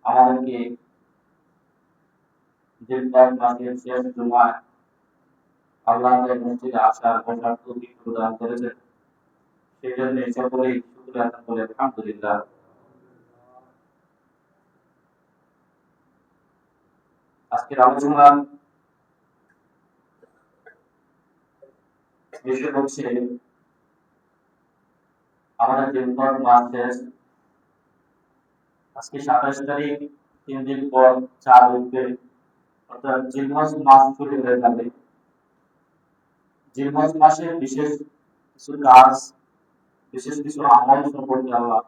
আমাদেরকে জিলহজ মাসের শেষ জুমায় আল্লাহর মসজিদে আসার বসার তৌফিক প্রদান করেছেন। সেজন্য সকলেই শুকরিয়া আদায় করে আলহামদুলিল্লাহ। আজকের আলোচনার বিষয় হচ্ছে আমাদের জিলহজ মাস শেষ, আজকে 27 তারিখ, 3 দিন পর চাঁদ উঠবে, অর্থাৎ জিলহজ মাস শুরু হয়ে যাবে। জিলহজ মাসে বিশেষ কিছু কাজ, বিশেষ কিছু আমল সম্পর্কে আল্লাহ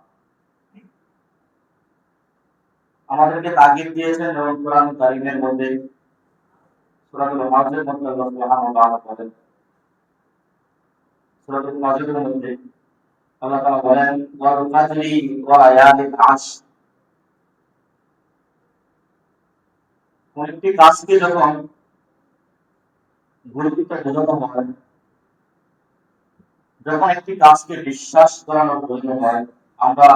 আমাদেরকে তাগিদ দিয়েছেন এবং কোরআন কারীমের মধ্যে সূরাতুল হজের মধ্যে আল্লাহ সুবহানাহু ওয়া তাআলা বলেন, সূরাতুল হজের মধ্যে আল্লাহ তাআলা বলেন ওয়াল ফাজরি ওয়া লায়ালিন আশর। একটি কাজকে যখন গুরুত্ব বোঝানো হয়, যখন একটি কাজকে বিশ্বাস করানোর জন্য হয়, আমরা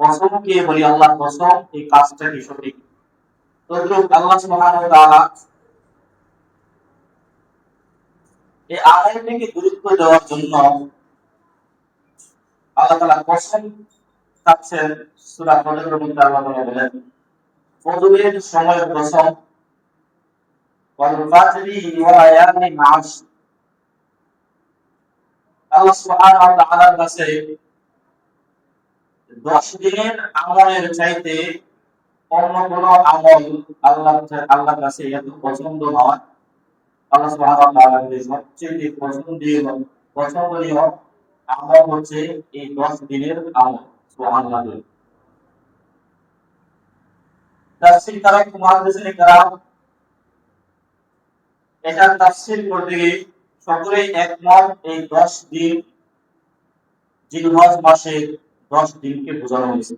কসম কে বলি আল্লাহ কসম এই কাজটা কি সঠিক। তদ্রূপ আল্লাহ সুবহানাহু ওয়া তাআলা এই আমলটিকে গুরুত্ব দেওয়ার জন্য আল্লাহ তাআলা কসম খাচ্ছেন। সূরা হজের মধ্যে আল্লাহ তাআলা বলেন ফজরের সময়ের কসম, ওয়াল ফাজরি ওয়া লায়ালিন আশর। আল্লাহ সুবহানাহু ওয়া তাআলার কাছে 10 দিনের আমলের চাইতে অন্য কোনো আমল আল্লাহর কাছে এত পছন্দ নয়। আল্লাহ সুবহানাহু ওয়া তাআলার সবচেয়ে পছন্দনীয় আমল হচ্ছে এই 10 দিনের আমল। সুবহানাল্লাহ। তাফসীর কারা মুহাদ্দিসিনে কেরাম এটা তাফসীর করতে গিয়ে সকলেই একমত, এই 10 দিন জিলহজ মাসে 10 দিনকে বোঝানো হয়েছে।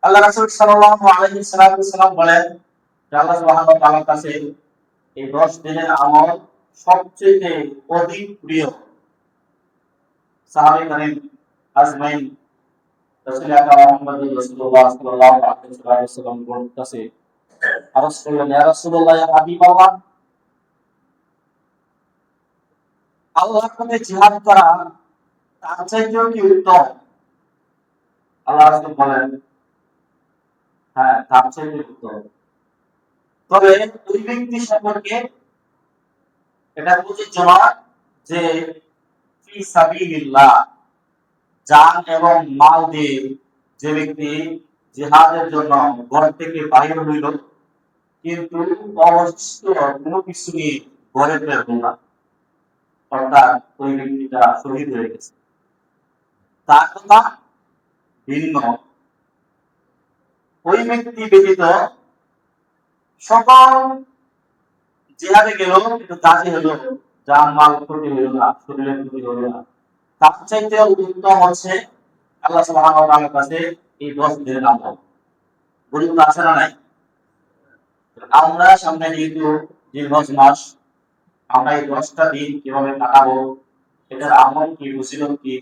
আল্লাহ রাসূল সাল্লাল্লাহু আলাইহি ওয়াসাল্লাম বলেন যে আল্লাহ সুবহানাহু ওয়া তাআলার কাছে এই 10 দিনের আমল সবচেয়ে অধিক প্রিয়। সাহাবায়ে কেরাম আজমাইন রাসূল আকরাম মুহাম্মদুর রাসূলুল্লাহ সাল্লাল্লাহু আলাইহি ওয়াসাল্লাম বলতেছে, আরজ করলেন ইয়া রাসূলুল্লাহ, ইয়া হাবিবাল্লাহ, আল্লাহর পথে জিহাদ করা তার চাইতেও কি উত্তম? আল্লাহ রাসূল বলেন, হ্যাঁ, তার চাইতে উত্তম। তবে ওই ব্যক্তি সম্পর্কে এটা প্রযোজ্য নয় যে ফি সাবিলিল্লাহ, জান এবং মাল দিয়ে যে ব্যক্তি জিহাদের জন্য ঘর থেকে বাইর হইল কিন্তু অবশিষ্ট কোনো কিছু নিয়ে ঘরে ফেরল না, অর্থাৎ ওই ব্যক্তিটা শহীদ হয়ে গেছে, তার কথা ভিন্ন। ওই ব্যক্তি ব্যতীত সকল জিহাদে গেল কিন্তু কাজে হলো জান মাল ক্ষতি হইল না, শরীরের ক্ষতি হইল না, তার চাইতে উত্তম হচ্ছে আল্লাহ সুবহানাহু ওয়া তাআলার কাছে এই 10 দিনের আমল। গুরুত্ব আছে না নাই? আমরা সামনে যেহেতু জিলহজ মাস, আমরা এই 10টা দিন কিভাবে কাটাবো, এটার আমল কি, ফজিলত কি,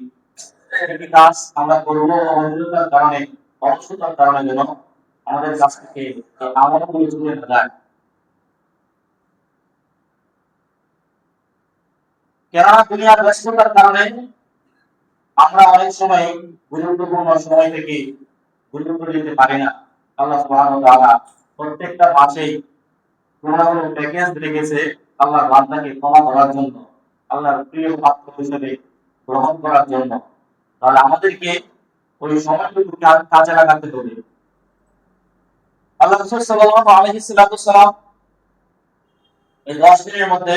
একটি কাজ আমরা করবো অবহেলার কারণে, অলসতার কারণে যেন আমাদের কাছ থেকে এই আমলগুলো চলে না যায়। কেননা দুনিয়ার ব্যস্ততার কারণে আমরা অনেক সময় গুরুত্বপূর্ণ সময় থেকে গুরুত্ব দিতে পারি না। আল্লাহ সুবহানাহু ওয়া তাআলা প্রত্যেকটা মাসেই কোনো না কোনো প্যাকেজ রেখেছে আল্লাহর বান্দাকে ক্ষমা করার জন্য, আল্লাহর প্রিয় পাত্র হিসেবে গ্রহণ করার জন্য। তাহলে আমাদেরকে ওই সময়টুকু কাজে লাগাতে হবে। আল্লাহ রাসূল সাল্লাল্লাহু আলাইহি ওয়াসাল্লাম এই 10 দিনের মধ্যে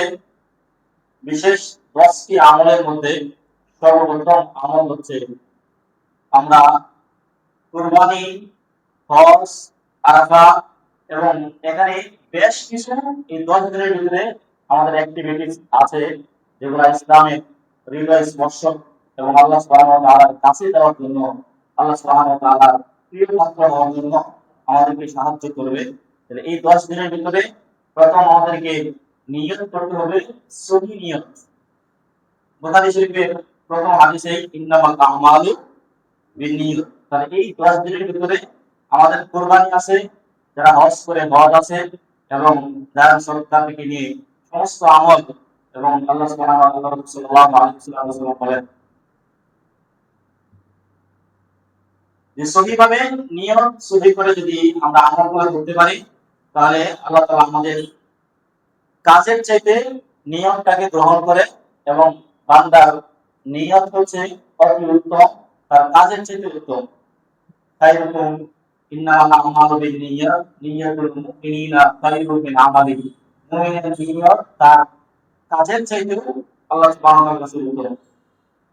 বিশেষ 10টি আমলের মধ্যে সর্বপ্রথম আমল হচ্ছে আমরা কুরবানি, হজ, আরাফা এবং এখানে বেশ কিছু এই 10 দিনের ভিতরে আমাদের অ্যাক্টিভিটিস আছে যেগুলো ইসলামের হৃদয় স্পর্শক এবং আল্লাহ সুবহানাহু ওয়া তাআলার কাছে যাওয়ার জন্য, আল্লাহ সুবহানাহু ওয়া তাআলার প্রিয় পাত্র হওয়ার জন্য আমাদেরকে সাহায্য করবে। তাহলে এই 10 দিনের ভিতরে প্রথম আমাদেরকে নিয়ত করতে হবে সহি নিয়ত। বুখারী শরীফে প্রথম হাদিসে ইন্নামাল আমালু বিন্নিয়াত। তাহলে এই 10 দিনের ভিতরে আমাদের কুরবানি আছে, যারা হজ করে হজ আছে, এবং যারা সদকা থেকে নিয়ে সমস্ত আমল, এবং আল্লাহ সুবহানাহু ওয়া তাআলা সাল্লাল্লাহু আলাইহি ওয়াসাল্লাম বলেন যে সহিভাবে নিয়ত সহি করে যদি আমরা আমলগুলো করতে পারি, তাহলে আল্লাহ তাআলা আমাদের কাজের চাইতে নিয়তটাকে গ্রহণ করে, এবং বান্দার নিয়ত হচ্ছে অতি উত্তম, তার কাজের চাইতে উত্তম। খায়রুকুম ইন্নামাল আমালু বিন্নিয়াত নিয়াতুল মুমিনিনা খায়রুম মিন আমালিহি। মুমিনের নিয়ত তার কাজের চাইতেও আল্লাহ সুবহানাহু ওয়া তাআলার কাছে উত্তম।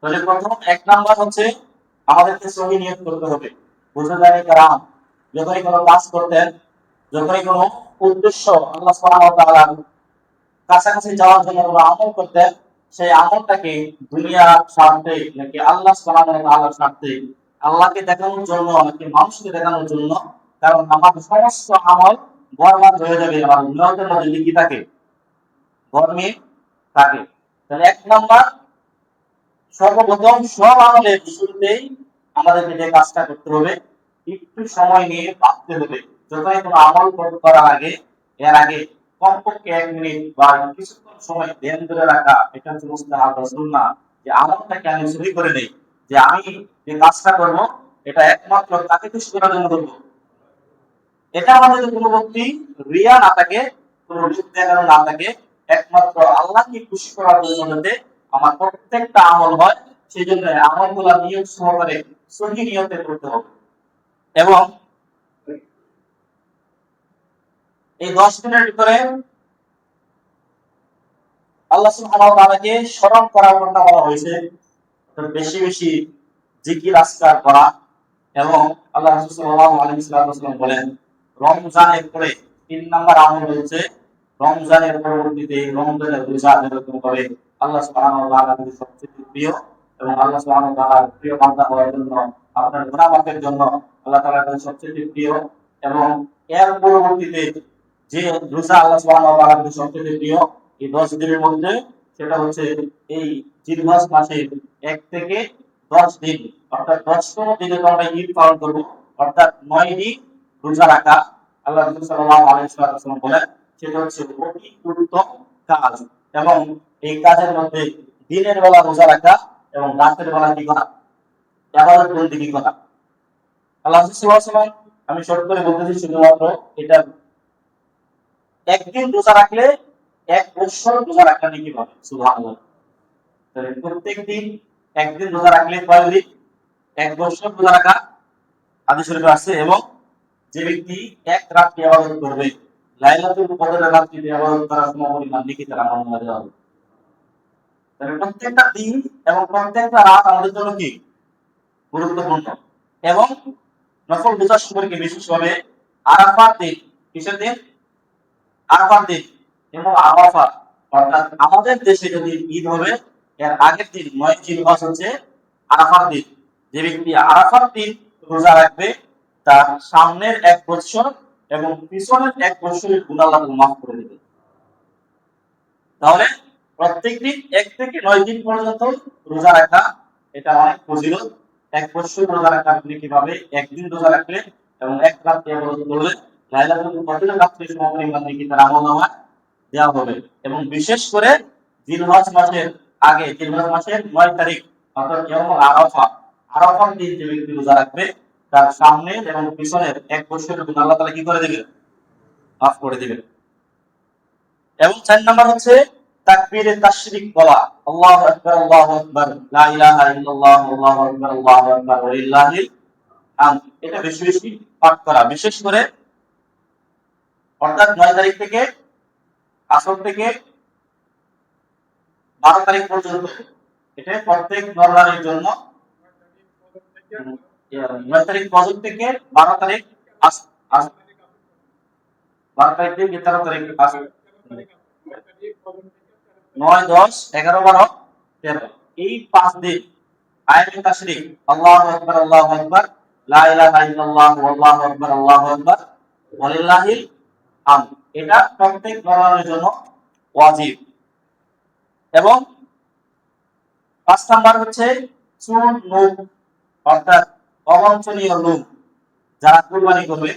তাহলে প্রথম এক নাম্বার হচ্ছে আমাদেরকে সহি নিয়ত করতে হবে। বুঝাদারি কারাম যখনই কোনো কাজ করতেন, যখনই কোনো উদ্দেশ্য আল্লাহ সুবহানাহু ওয়া তাআলার কাছাকাছি যাওয়ার জন্য কোনো আমল করতেন, সেই আমলটাকে দুনিয়ার স্বার্থে নাকি আল্লাহ সুবহানাহু ওয়া তাআলার স্বার্থে, আল্লাহকে দেখানোর জন্য নাকি মানুষকে দেখানোর জন্য, কারণ আমার সমস্ত আমল বরবাদ হয়ে যাবে আমার নিয়তের মধ্যে লিখি থাকে, ধর্মে থাকে। তাহলে এক নাম্বার, সর্বপ্রথম সব আমলের শুরুতেই আমাদেরকে যে কাজটা করতে হবে, একটু সময় নিয়ে ভাবতে হবে। যখনই কোনো আমল করার আগে, এর আগে কমপক্ষে 1 মিনিট বা কিছুক্ষণ সময় ধ্যান ধরে রাখা, এটা হচ্ছে মুস্তাহাব বা সুন্নাহ। যে আমলটাকে আমি সহি করে নেই, যে আমি যে কাজটা করব এটা একমাত্র তাকে খুশি করার জন্য করব। এটা আমাদের কোনো ব্যক্তি রিয়া না থাকে, কোনো লোক দেখানো না থাকে, একমাত্র আল্লাহকে খুশি করার জন্য যাতে আমার প্রত্যেকটা আমল হয়, সেই জন্য আমলগুলো নিয়ত সহকারে সহি নিয়তে করতে হবে। এবং এই 10 দিনের ভিতরে আল্লাহ সুবহানাহু ওয়া তাআলাকে স্মরণ করার কথা বলা হয়েছে, বেশি বেশি জিকির আজকার করা। এবং আল্লাহ রাসূল সাল্লাল্লাহু আলাইহি ওয়াসাল্লাম বলেন, রমজানের পরে 3 নাম্বার আমল হচ্ছে রমজানের পরবর্তীতে রমজানের রোজা যেরকম করে আল্লাহ সুবহানাহু ওয়া তাআলার সবচেয়ে প্রিয়, এবং আল্লাহ সুবহানাহু ওয়া তাআলার প্রিয় বান্দা হওয়ার জন্য, আপনার গুনাহ মাফের জন্য আল্লাহ তাআলার কাছে সবচেয়ে প্রিয়। এবং এর পরবর্তীতে যে রোজা আল্লাহ সুবহানাহু ওয়া তাআলার কাছে সবচেয়ে প্রিয় এই 10 দিনের মধ্যে, সেটা হচ্ছে এই জিলহজ মাসের 1 থেকে 10 দিন, অর্থাৎ 10তম দিনে আমরা ঈদ পালন করব, অর্থাৎ 9 দিন রোজা রাখা। আল্লাহ রাসূল সাল্লাল্লাহু আলাইহি ওয়াসাল্লাম বলেন সেটা হচ্ছে অতি উত্তম কাজ। এবং এই কাজের মধ্যে দিনের বেলা রোজা রাখা এবং রাতের বেলা কি করা, ইবাদত বন্দেগী করা। আল্লাহ রাসূল সাল্লাল্লাহু আলাইহি ওয়াসাল্লাম, আমি শর্ট করে বলতেছি শুধুমাত্র এটা, একদিন রোজা রাখলে 1 বছর রোজা রাখা নাকি পাবে, সুবহানাল্লাহ। তাহলে প্রত্যেক দিন একদিন রোজা রাখলে কয় দিন, 1 বছর রোজা রাখা হাদিস শরীফে আছে। এবং যে ব্যক্তি 1 রাত ইবাদত করবে, লাইলাতুল কদরের রাত্রিতে ইবাদত করার সমপরিমাণ নেকি তার আমলনামায় দেওয়া হবে। তাহলে প্রত্যেকটা দিন এবং প্রত্যেকটা রাত আমাদের জন্য কি গুরুত্বপূর্ণ। এবং নফল রোজা সম্পর্কে বিশেষভাবে আরাফার দিন, কিসের দিন, আরাফার দিন এবং আরাফা, অর্থাৎ আমাদের দেশে যদি ঈদ হবে এর আগের দিন 9 জিলহজ হচ্ছে আরাফার দিন। যে ব্যক্তি আরাফার দিন রোজা রাখবে, তার সামনের 1 বছর এবং পিছনের 1 বছরের গুনাহ আল্লাহ মাফ করে দেবে। তাহলে প্রত্যেকদিন 1 থেকে 9 দিন পর্যন্ত রোজা রাখা, এটা অনেক ফজিলত। 1 বছর রোজা রাখা আপনি কিভাবে, একদিন রোজা রাখলে এবং 1 রাত ইবাদত করলে লাইলাতুল কদরের রাত্রির সমপরিমাণ নাকি তার আমলনামায় দেওয়া হবে। এবং বিশেষ করে জিলহজ মাসের আগে, জিলহজ মাসের 9 তারিখ অর্থাৎ ইয়াউমুল আরাফা, আরাফার দিন যে ব্যক্তি রোজা রাখবে, তার সামনের এবং পিছনের 1 বছরের গুনাহ আল্লাহ তাআলা কি করে দিবেন, মাফ করে দিবেন। এবং 4 নাম্বার হচ্ছে তাকবীরে তাশরিক বলা, আল্লাহু আকবার আল্লাহু আকবার, লা ইলাহা ইল্লাল্লাহ আল্লাহু আকবার আল্লাহু আকবার ওয়া লিল্লাহিল হামদ। এটা বেশি বেশি পাঠ করা, বিশেষ করে অর্থাৎ 9 তারিখ থেকে আসর থেকে 12 তারিখ পর্যন্ত, এটা প্রত্যেক নরনারীর জন্য। 9 তারিখ ফজর থেকে 12 তারিখ 12 তারিখ থেকে 13 তারিখ 9, 10, 11, 12, 13 এই 5 দিন আয়ামে তাশরিক, আল্লাহু আকবার, লা ইলাহা ইল্লাল্লাহ আল্লাহু আকবার ওয়া লিল্লাহিল হামদ, এটা প্রত্যেক নরনারীর জন্য ওয়াজিব। এবং 5 নাম্বার হচ্ছে চুল মুখ অর্থাৎ অবাঞ্ছনীয় লোম। যারা কুরবানি করবে,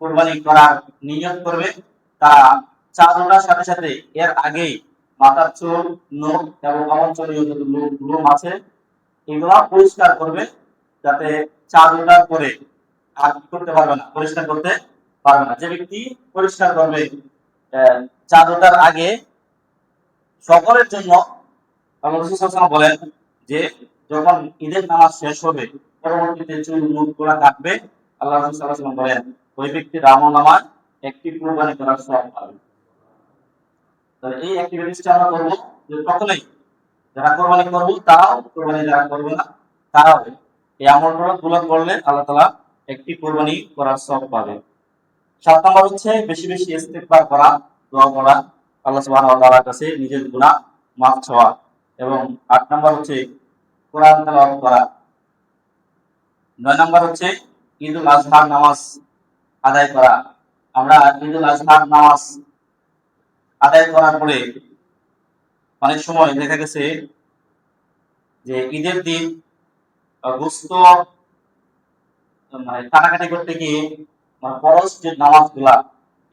কুরবানি করার নিয়ত করবে, তারা চাঁদ ওঠার সাথে সাথে এর আগেই মাথার চুল, নখ এবং অবাঞ্ছনীয় যত লোম আছে এগুলা পরিষ্কার করবে, যাতে চাঁদ ওঠার পরে আর কি করতে পারবে না, পরিষ্কার করতে পারবে না। যে ব্যক্তি পরিষ্কার করবে চাঁদ ওঠার আগে, সকলের জন্য আল্লাহ রাসূল সাল্লাল্লাহু আলাইহি ওয়াসাল্লাম বলেন যে যখন ঈদের নামাজ শেষ হবে পরবর্তীতে চুল মুখগুলো কাটবে, আল্লাহ রাসূল সাল্লাল্লাহু আলাইহি ওয়াসাল্লাম বলেন ওই ব্যক্তির আমলনামায় একটি কুরবানি করার সওয়াব পাবে। তো এই অ্যাক্টিভিটিসটা আমরা করব যে সকলেই যারা কোরবানি করব তারাও, কোরবানি যারা করবে না তারাও এই আমলগুলো করলে আল্লাহ তাআলা একটি কোরবানি করার সওয়াব পাবে। 7 নম্বর হচ্ছে বেশি বেশি ইস্তিগফার করা, দোয়া করা, আল্লাহ সুবহানাহু ওয়া তাআলার কাছে নিজের গুনাহ মাফ চাওয়া। এবং 8 নম্বর হচ্ছে কোরআন তেলাওয়াত করা। 9 নম্বর হচ্ছে ঈদুল আজহার নামাজ আদায় করা। আমরা ঈদুল আজহার নামাজ আদায় করার পরে অনেক সময় দেখা গেছে যে ঈদের দিন গোশত মানে কাটাকাটি করতে গিয়ে মানে ফরজ যে নামাজগুলা,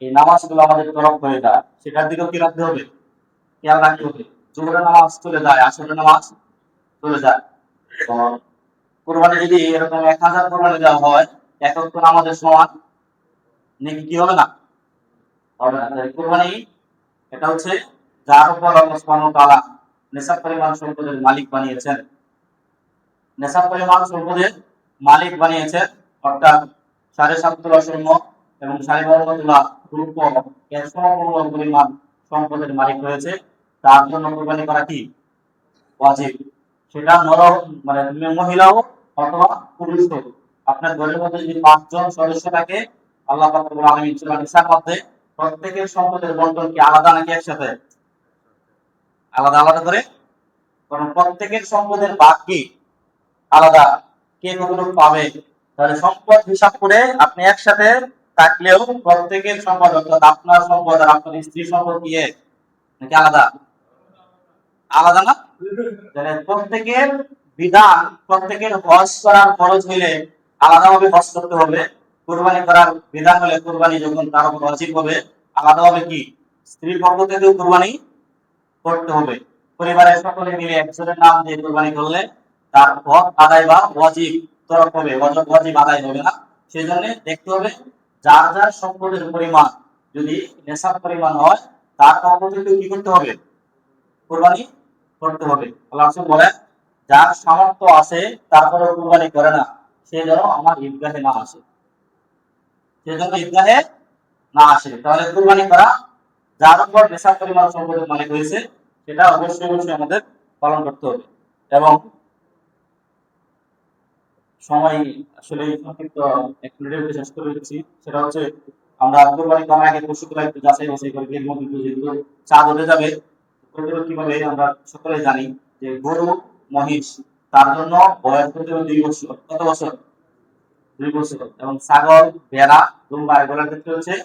এই নামাজগুলো আমাদের তরফ হয়ে যায়, সেটার দিকেও কি রাখতে হবে, খেয়াল রাখতে হবে। জোহরের নামাজ চলে যায়, আসরের নামাজ চলে যায়। তো কোরবানি যদি এরকম 1000 কোরবানি দেওয়া হয়, এক ওয়াক্ত নামাজের সমান নেকি কি হবে না, হবে না। তাই কোরবানি এটা হচ্ছে যার উপর আল্লাহ সুবহানাহু ওয়া তাআলা নেশাব পরিমাণ সম্পদের মালিক বানিয়েছেন, নেশাব পরিমাণ সম্পদের মালিক বানিয়েছেন, অর্থাৎ 7.5 তোলা স্বর্ণ এবং 12.5 তোলা রূপ এর সমপরিমাণ পরিমাণ সম্পদের মালিক হয়েছে, তার জন্য কোরবানি করা কি ওয়াজিব। সেটা নর মানে মহিলা হোক অথবা পুরুষ হোক। আপনার ঘরের মধ্যে যদি 5 জন সদস্য থাকে, আল্লাহ পাক রব্বুল আলামিন সূরা নিসার মধ্যে প্রত্যেকের সম্পদের বন্টন কি আলাদা নাকি একসাথে? আলাদা আলাদা করে, কারণ প্রত্যেকের সম্পদের ভাগ কি আলাদা, কে কতটুকু পাবে। তাহলে সম্পদ হিসাব করে আপনি একসাথে থাকলেও প্রত্যেকের সম্পদ, অর্থাৎ আপনার সম্পদ আর আপনার স্ত্রীর সম্পদ কি এক নাকি আলাদা? আলাদা না? তাহলে প্রত্যেকের বিধান, প্রত্যেকের হজ করার খরচ হইলে আলাদাভাবে হজ করতে হবে। কুরবানি করার বিধান হলে কুরবানি যখন তার উপর ওয়াজিব হবে, আলাদাভাবে কি স্ত্রীর পক্ষ থেকেও কুরবানি করতে হবে। পরিবারের সকলে মিলে একজনের নাম দিয়ে কুরবানি করলে তার হক আদায় বা ওয়াজিব তরফ হবে, ওয়াজিব আদায় হবে না। সেই জন্য দেখতে হবে যার যার সম্পদের পরিমাণ যদি নেশাব পরিমাণ হয়, তার পক্ষ থেকে কি করতে হবে, কুরবানি করতে হবে। আল্লাহ রাসূল বলেন যার সামর্থ্য আছে তারপরে কুরবানি করে না, সে যেন আমার ঈদগাহে না আসে, সে যেন ঈদগাহে না আসে। তাহলে কুরবানি করা যার উপর নেশাব পরিমাণ সম্পদের মালিক হয়েছে সেটা অবশ্যই অবশ্যই আমাদের পালন করতে হবে। এবং সময় আসলে সংক্ষিপ্ত, 1 মিনিটের মধ্যে শেষ করে দিচ্ছি। সেটা হচ্ছে আমরা কুরবানি করার আগে পশুগুলো একটু যাচাই বাছাই করে, এর মধ্যে যেহেতু চাঁদ উঠে যাবে, প্রতিরোধ কিভাবে আমরা সকলে জানি যে গরু, মহিষ তার জন্য বয়স হতে হবে 2 বছর। কত বছর? 2 বছর। এবং ছাগল, ভেড়া, দুম্বা এগুলোর ক্ষেত্রে হচ্ছে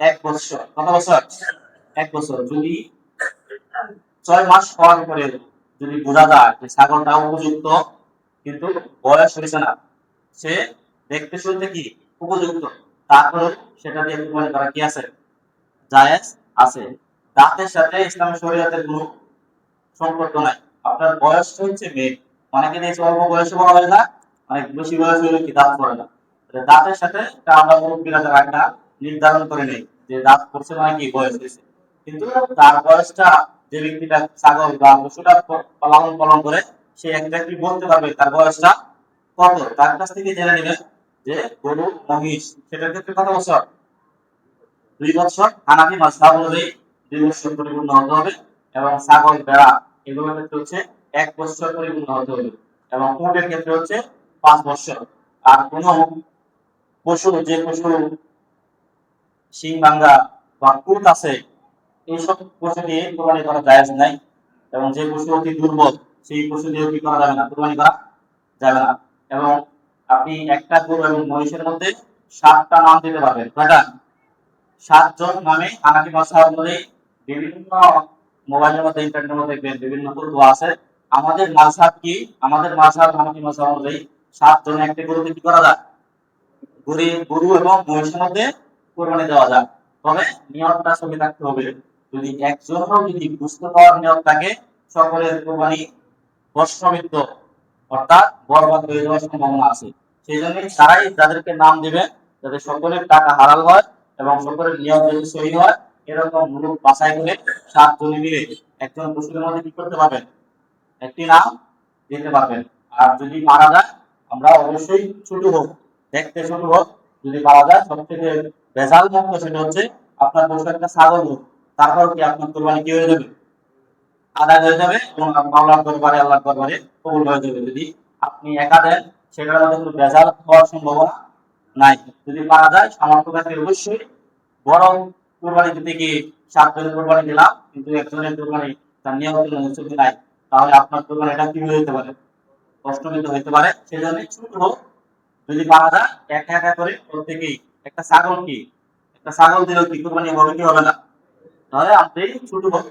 1 বছর। কত বছর? 1 বছর। যদি 6 মাস হওয়ার পরে যদি বোঝা যায় যে ছাগলটা উপযুক্ত কিন্তু বয়স হয়েছে না, সে দেখতে শুনতে কি উপযুক্ত, তারপরে সেটা দিয়ে কুরবানি করা কি আছে, জায়েজ আছে। দাঁতের সাথে ইসলামের শরীয়তের কোনো সম্পর্ক নাই। আপনার বয়স হচ্ছে মেন, অনেকে দেখছি অল্প বয়সে বড় হয়ে যায়, অনেক বেশি বয়স হলে কি দাঁত পড়ে না। দাঁতের সাথে আমরা মুরব্বীরা যারা একটা নির্ধারণ করে নেই যে দাঁত পড়ছে মানে কি বয়স হয়েছে, কিন্তু তার বয়সটা যে ব্যক্তিটা ছাগল বা পশুটা লালন পালন করে সে এক্স্যাক্টলি বলতে পারবে তার বয়সটা কত। তার কাছ থেকে জেনে নেবেন যে গরু, মহিষ সেটার ক্ষেত্রে কত বছর? 2 বছর। হানাফি মাযহাব অনুযায়ী 2 বছর পরিপূর্ণ হতে হবে। এবং ছাগল, ভেড়া এগুলোর ক্ষেত্রে হচ্ছে 1 বছর পরিপূর্ণ হতে হবে। এবং উটের ক্ষেত্রে হচ্ছে 5 বছর। আর কোন পশু, যে পশু শিং ভাঙ্গা বা কুত আছে, এইসব পশু দিয়ে কোরবানি করা জায়েজ নাই। এবং যে পশু অতি দুর্বল সেই পশু দিয়ে কি করা যাবে না, কোরবানি করা যাবে না। এবং আপনি একটা গরু এবং মহিষের মধ্যে 7টা নাম দিতে পারবেন। কয়টা? 7 জন নামে হানাফি মাযহাব অনুযায়ী বিভিন্ন মোবাইলের মধ্যে, ইন্টারনেটের মধ্যে দেখবেন বিভিন্ন ফতোয়া আছে আমাদের মাযহাব কি, আমাদের মাযহাব হানাফি মাযহাব অনুযায়ী 7 জনে একটা গরুতে কি করা যায়, গরু এবং মহিষের মধ্যে কোরবানি দেওয়া যায়। তবে নিয়তটা সঙ্গে থাকতে হবে, যদি একজনও যদি বুঝতে পাওয়ার নিয়ত থাকে সকলের কোরবানি বর্ষমিত অর্থাৎ বরবাদ হয়ে যাওয়ার সম্ভাবনা আছে। সেই জন্য তারাই যাদেরকে নাম দিবে যাতে সকলের টাকা হালাল হয় এবং সকলের নিয়ত যদি সহি হয়, এরকম লোক বাছাই করে 7 জনে মিলে একজন পশুদের মধ্যে কি করতে পারবেন, একটি নাম দিতে পারবেন। আর যদি মারা যায়, আমরা অবশ্যই ছোট হোক, দেখতে ছোট হোক, যদি মারা যায় সবথেকে ভেজাল মুক্ত সেটা হচ্ছে আপনার পশু একটা ছাগল হোক, তারপর কি আপনার কোরবানি কি হয়ে যাবে, আদায় হয়ে যাবে এবং মাওলার দরবারে আল্লাহর দরবারে কবুল হয়ে যাবে। যদি আপনি একা দেন সেটার মধ্যে কোনো ভেজাল হওয়ার সম্ভাবনা নাই। যদি মারা যায় সামর্থ্য থাকলে অবশ্যই বড় কোরবানি দিতে গিয়ে 7 জনের কোরবানি দিলাম কিন্তু একজনের কোরবানি তার নিয়ম অনুসরণ নাই, তাহলে আপনার কোরবানিটা কি হয়ে যেতে পারে, কষ্টমিত হইতে পারে। সেই জন্য ছোট হোক, যদি মারা যায় একা একা করে প্রত্যেকেই একটা ছাগল কি, একটা ছাগল দিলেও কি কোরবানি হবে কি হবে না, তাহলে আপনি ছোট হোক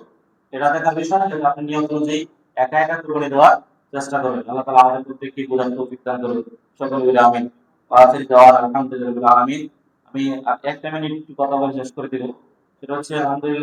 এটা দেখার বিষয় না, কিন্তু আপনি নিয়ম অনুযায়ী একা একা কোরবানি দেওয়ার চেষ্টা করবেন। আল্লাহ তাআলা আমাদের প্রত্যেককে বোঝার তৌফিক দান করুন। সকলে বলি আমিন। আখির দাওয়ানা আলহামদুলিল্লাহ রাব্বিল আলামিন। আমি একটা মিনিট একটু কথা বলে শেষ করে দিব। সেটা হচ্ছে আলহামদুলিল্লাহ